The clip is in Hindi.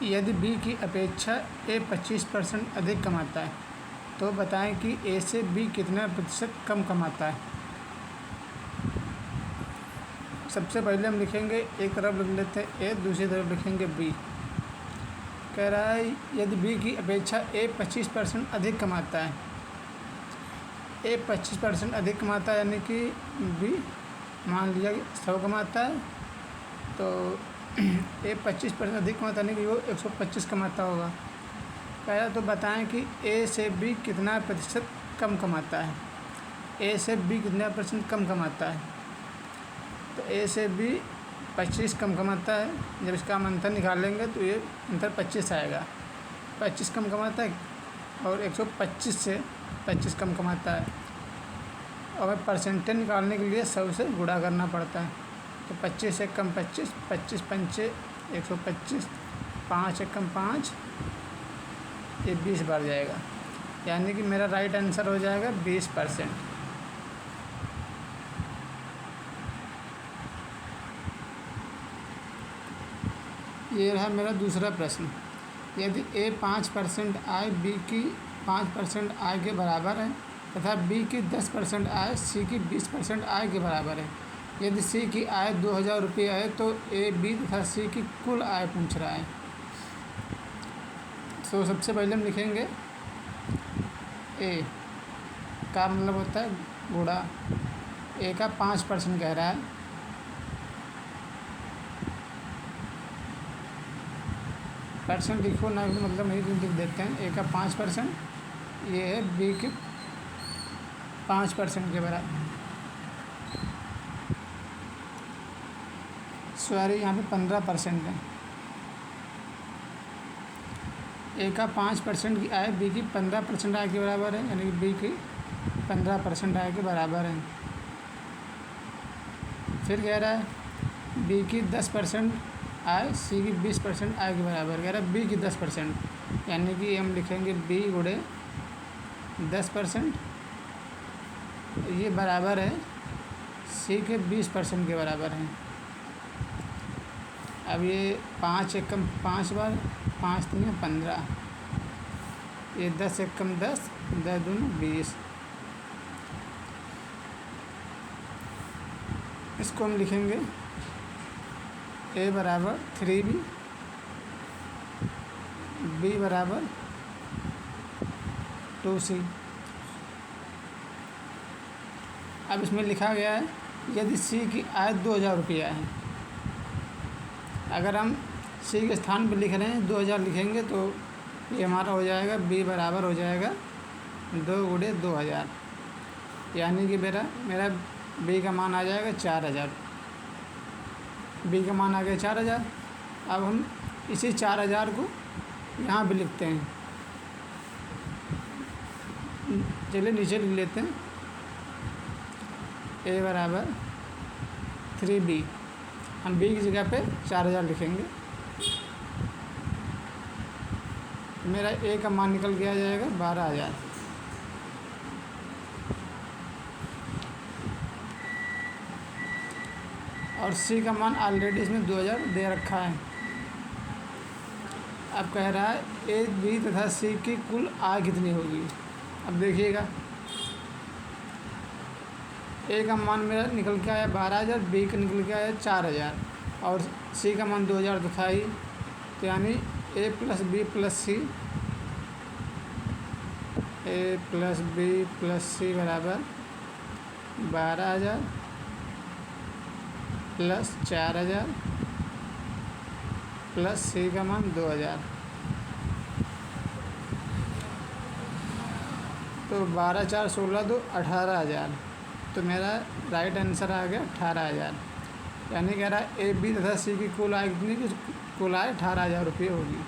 यदि बी की अपेक्षा ए 25% अधिक कमाता है तो बताएं कि ए से बी कितना प्रतिशत कम कमाता है। सबसे पहले हम लिखेंगे, एक तरफ लिख लेते हैं ए, दूसरी तरफ लिखेंगे बी। कह रहा है यदि बी की अपेक्षा ए 25% अधिक कमाता है, ए 25% अधिक कमाता है यानी कि बी मान लिया 100 कमाता है, तो ए 25% अधिक कमाता है यानी कि वो 125 कमाता होगा। कह रहा तो बताएं कि ए से बी कितना प्रतिशत कम कमाता है। ए से बी कितना % कम कमाता है, तो ए से बी 25 कम कमाता है। जब इसका हम अंतर निकालेंगे तो ये अंतर 25 आएगा। 25 कम कमाता है और 125 से 25 कम कमाता है, और परसेंटेज निकालने के लिए 100 से गुणा करना पड़ता है। तो 25 से कम 25, 25 पंचे 125, 5 से कम 5, ये 20 बढ़ जाएगा, यानी कि मेरा राइट आंसर हो जाएगा 20%। ये रहा मेरा दूसरा प्रश्न। यदि ए 5% आय बी की 5% आय के बराबर है तथा बी की 10% आय सी की 20% आय के बराबर है, यदि सी की आय 2000 रुपये है तो ए बी तथा सी की कुल आय पूछ रहा है। तो सबसे पहले हम लिखेंगे ए का मतलब होता है गुणा, ए का 5% कह रहा है, परसेंट लिखो ना, मतलब नहीं लिख देते हैं। ए का 5%, ये है बी के 5% के बराबर, सॉरी यहाँ पे 15% है। ए का 5% की आय बी की 15% आय के बराबर है, यानी कि बी की 15% आय के बराबर है। फिर कह रहा है बी की 10% आय सी की 20% आय के बराबर। कह रहा है बी की 10%, यानी कि हम लिखेंगे बी गुणे 10%, ये बराबर है सी के 20% के बराबर है। अब ये 5 एकम 5 बार, 5 3 15, ये 10 एकम 10, 10 दूनी 20। इसको हम लिखेंगे ए बराबर 3b, बी बराबर 2c। अब इसमें लिखा गया है यदि सी की आय 2000 रुपया है, अगर हम सी के स्थान पर लिख रहे हैं 2000 लिखेंगे तो ये हमारा हो जाएगा बी बराबर हो जाएगा 2 गुणे 2000, यानी कि मेरा बी का मान आ जाएगा 4000। बी का मान आ गया 4000। अब हम इसी 4000 को यहाँ भी लिखते हैं, चलिए नीचे लिख लेते हैं। ए बराबर 3b, हम बी की जगह पे 4000 लिखेंगे। मेरा ए का मान निकल के आ जाएगा 12000। और सी का मान ऑलरेडी इसमें 2000 दे रखा है। अब कह रहा है ए बी तथा सी की कुल आय कितनी होगी। अब देखिएगा ए का मान मेरा निकल के आया 12000, बी का निकल के आया 4000 और सी का मान 2000 तो था ही, तो यानी ए प्लस बी प्लस सी, ए प्लस बी प्लस सी बराबर 12000 प्लस 4000 प्लस सी का मान 2000, तो 12 4 16 2 18000। तो मेरा राइट आंसर आ गया 18000। यानी कह रहा है ए बी तथा सी की कुल आय कितनी, कुल आय 18000 रुपये होगी।